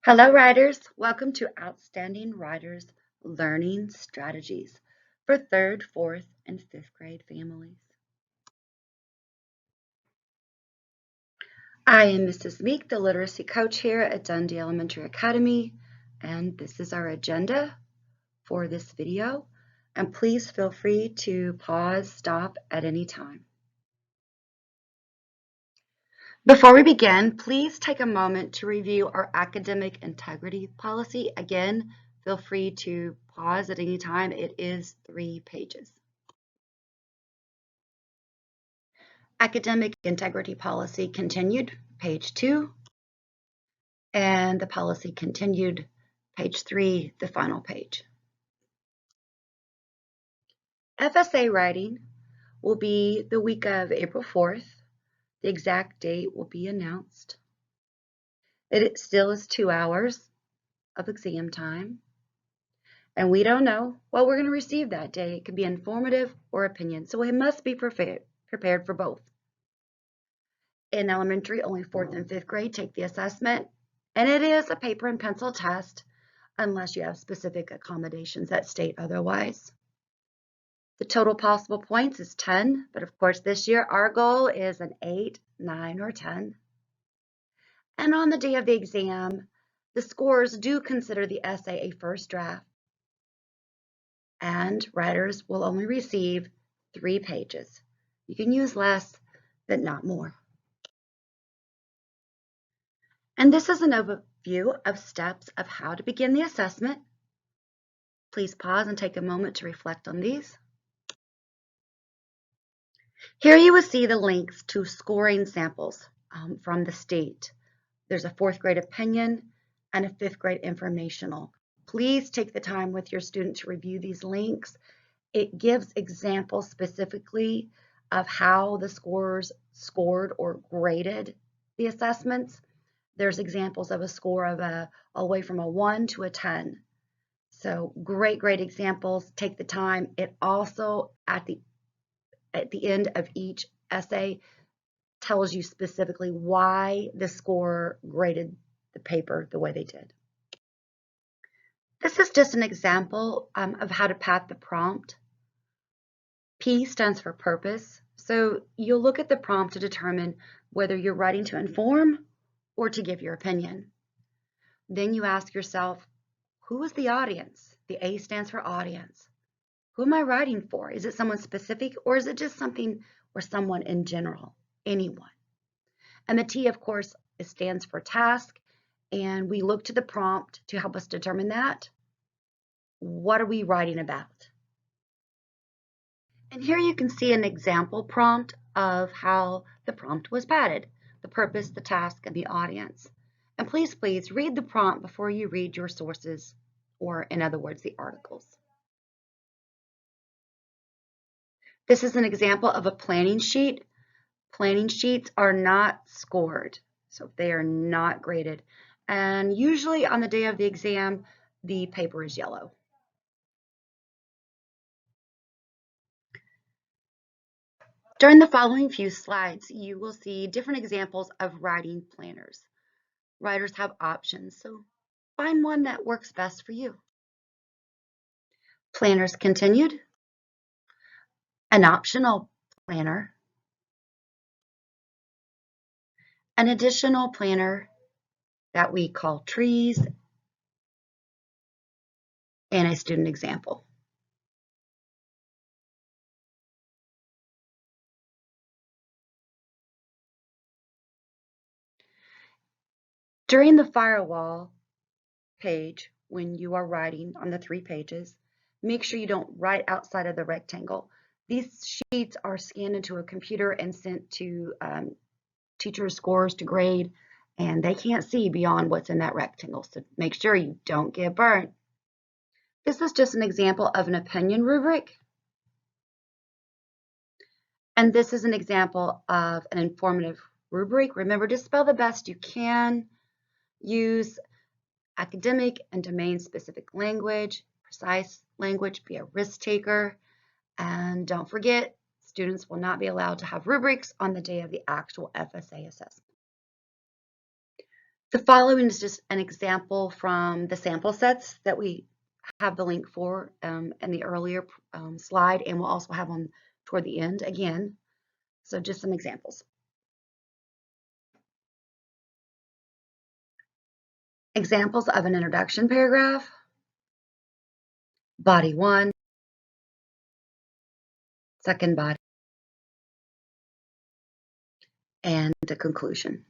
Hello, writers. Welcome to Outstanding Writers Learning Strategies for 3rd, 4th, and 5th grade families. I am Mrs. Meek, the literacy coach here at Dundee Elementary Academy, and this is our agenda for this video. And please feel free to pause, stop at any time. Before we begin, please take a moment to review our academic integrity policy. Again, feel free to pause at any time. It is 3 pages. Academic integrity policy continued, page 2, and the policy continued, page 3, the final page. FSA writing will be the week of April 4th. The exact date will be announced. It still is 2 hours of exam time. And we don't know what we're going to receive that day. It can be informative or opinion, so we must be prepared for both. In elementary, only 4th and 5th grade take the assessment, and it is a paper and pencil test unless you have specific accommodations that state otherwise. The total possible points is 10, but of course this year our goal is an 8, 9, or 10. And on the day of the exam, the scorers do consider the essay a first draft, and writers will only receive 3 pages. You can use less, but not more. And this is an overview of steps of how to begin the assessment. Please pause and take a moment to reflect on these. Here you will see the links to scoring samples from the state. There's a 4th grade opinion and a 5th grade informational. Please take the time with your student to review these links. It gives examples specifically of how the scorers scored or graded the assessments. There's examples of a score of all the way from a 1 to a 10. So great examples. Take the time. It also, at the end of each essay, tells you specifically why the scorer graded the paper the way they did. This is just an example of how to pad the prompt. P stands for purpose. So you'll look at the prompt to determine whether you're writing to inform or to give your opinion. Then you ask yourself, who is the audience? The A stands for audience. Who am I writing for? Is it someone specific, or is it just something or someone in general, anyone? And the T, of course, stands for task, and we look to the prompt to help us determine that. What are we writing about? And here you can see an example prompt of how the prompt was padded: the purpose, the task, and the audience. And please read the prompt before you read your sources, or in other words, the articles. This is an example of a planning sheet. Planning sheets are not scored, so they are not graded. And usually on the day of the exam, the paper is yellow. During the following few slides, you will see different examples of writing planners. Writers have options, so find one that works best for you. Planners continued. An optional planner. An additional planner that we call trees, and a student example. During the firewall page, when you are writing on the 3 pages, make sure you don't write outside of the rectangle. These sheets are scanned into a computer and sent to teachers' scores to grade, and they can't see beyond what's in that rectangle, so make sure you don't get burnt. This is just an example of an opinion rubric, and this is an example of an informative rubric. Remember to spell the best you can. Use academic and domain-specific language, precise language, be a risk taker, and don't forget, students will not be allowed to have rubrics on the day of the actual FSA assessment. The following is just an example from the sample sets that we have the link for in the earlier slide, and we'll also have one toward the end again. So just some examples. Examples of an introduction paragraph, body 1, second body, and the conclusion.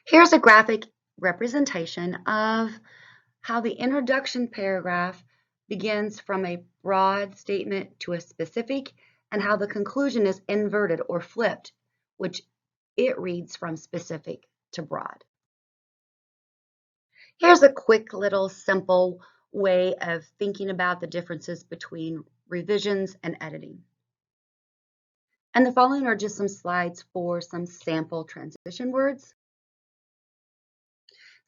Here's a graphic representation of how the introduction paragraph begins from a broad statement to a specific, and how the conclusion is inverted or flipped, which it reads from specific to broad. Here's a quick little simple way of thinking about the differences between revisions and editing. And the following are just some slides for some sample transition words.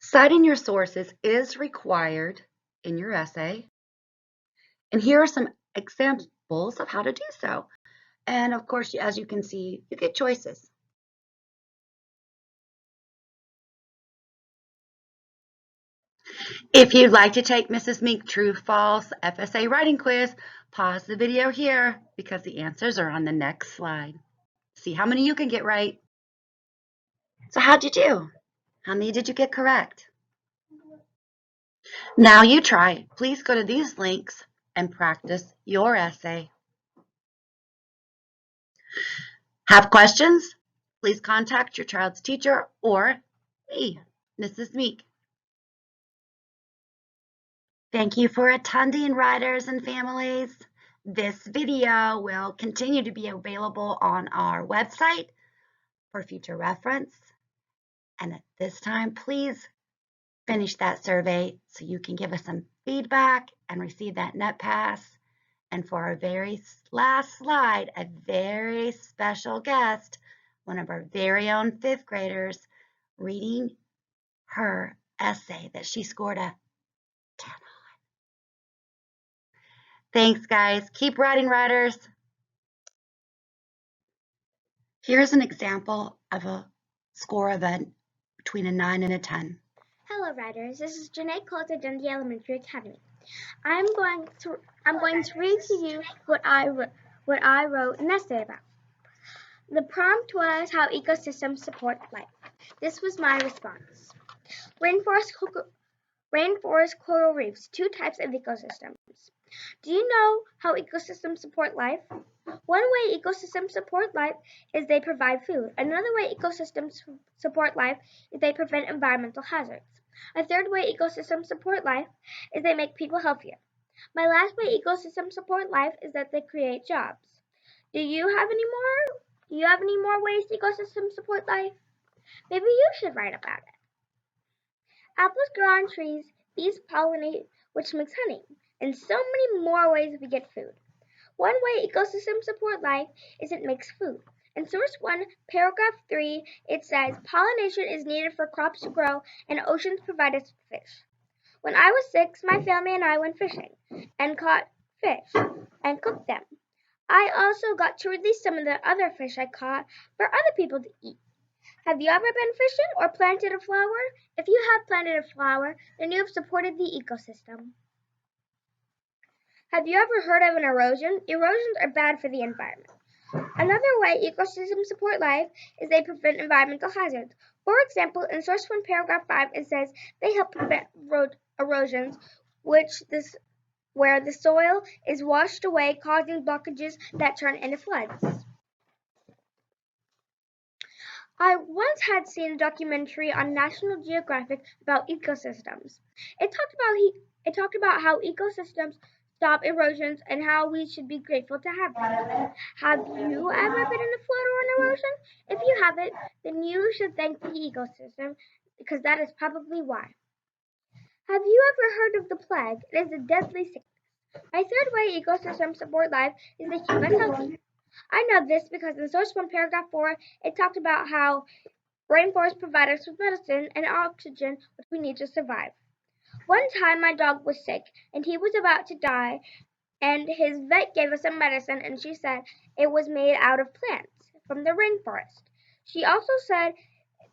Citing your sources is required in your essay. And here are some examples of how to do so. And of course, as you can see, you get choices. If you'd like to take Mrs. Meek True False FSA writing quiz, pause the video here because the answers are on the next slide. See how many you can get right. So how'd you do? How many did you get correct? Now you try. Please go to these links and practice your essay. Have questions? Please contact your child's teacher or me, Mrs. Meek. Thank you for attending, writers and families. This video will continue to be available on our website for future reference. And at this time, please finish that survey so you can give us some feedback and receive that net pass. And for our very last slide, a very special guest, one of our very own 5th graders, reading her essay that she scored a 10 on. Thanks, guys. Keep writing, writers. Here's an example of a score of between a 9 and a 10. Hello, writers. This is Janae Coulter, Dundee Elementary Academy. I'm going to read to you what I wrote an essay about. The prompt was how ecosystems support life. This was my response. Rainforest coral reefs, 2 types of ecosystems. Do you know how ecosystems support life? One way ecosystems support life is they provide food. Another way ecosystems support life is they prevent environmental hazards. A third way ecosystems support life is they make people healthier. My last way ecosystems support life is that they create jobs. Do you have any more ways ecosystems support life? Maybe you should write about it. Apples grow on trees, bees pollinate, which makes honey, and so many more ways we get food. One way ecosystems support life is it makes food. In source 1, paragraph 3, it says, pollination is needed for crops to grow and oceans provide us with fish. When I was 6, my family and I went fishing and caught fish and cooked them. I also got to release some of the other fish I caught for other people to eat. Have you ever been fishing or planted a flower? If you have planted a flower, then you have supported the ecosystem. Have you ever heard of an erosion? Erosions are bad for the environment. Another way ecosystems support life is they prevent environmental hazards. For example, in source 1, paragraph 5, it says they help prevent erosions, where the soil is washed away, causing blockages that turn into floods. I once had seen a documentary on National Geographic about ecosystems. It talked about how ecosystems stop erosions and how we should be grateful to have them. Have you ever been in a flood or an erosion? If you haven't, then you should thank the ecosystem, because that is probably why. Have you ever heard of the plague? It is a deadly sickness. My third way ecosystems support life is they keep us healthy. I know this because in source 1, paragraph 4, it talked about how rainforests provide us with medicine and oxygen, which we need to survive. One time my dog was sick and he was about to die, and his vet gave us some medicine, and she said it was made out of plants from the rainforest. She also said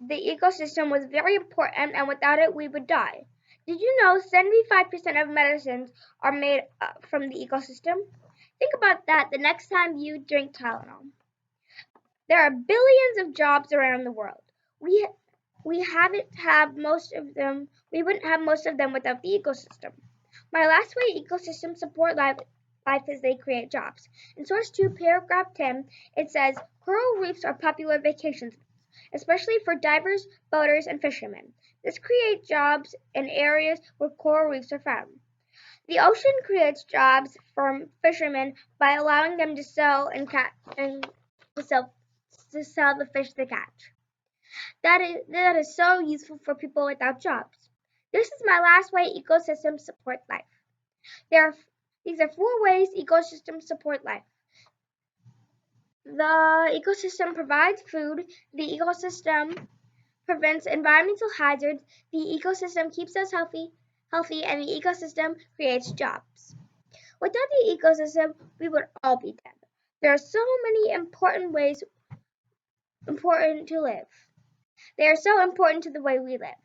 the ecosystem was very important, and without it, we would die. Did you know 75% of medicines are made from the ecosystem? Think about that the next time you drink Tylenol. There are billions of jobs around the world. We we haven't have most of them. We wouldn't have most of them without the ecosystem. My last way ecosystems support life is they create jobs. In source 2, paragraph 10, it says coral reefs are popular vacation spots, especially for divers, boaters, and fishermen. This creates jobs in areas where coral reefs are found. The ocean creates jobs for fishermen by allowing them to sell and to sell to sell the fish they catch. That is so useful for people without jobs. This is my last way ecosystems support life. There are, these are 4 ways ecosystems support life. The ecosystem provides food. The ecosystem prevents environmental hazards. The ecosystem keeps us healthy, and the ecosystem creates jobs. Without the ecosystem, we would all be dead. There are so many important ways important to live. They are so important to the way we live,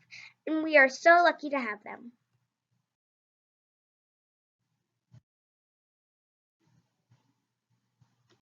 and we are so lucky to have them.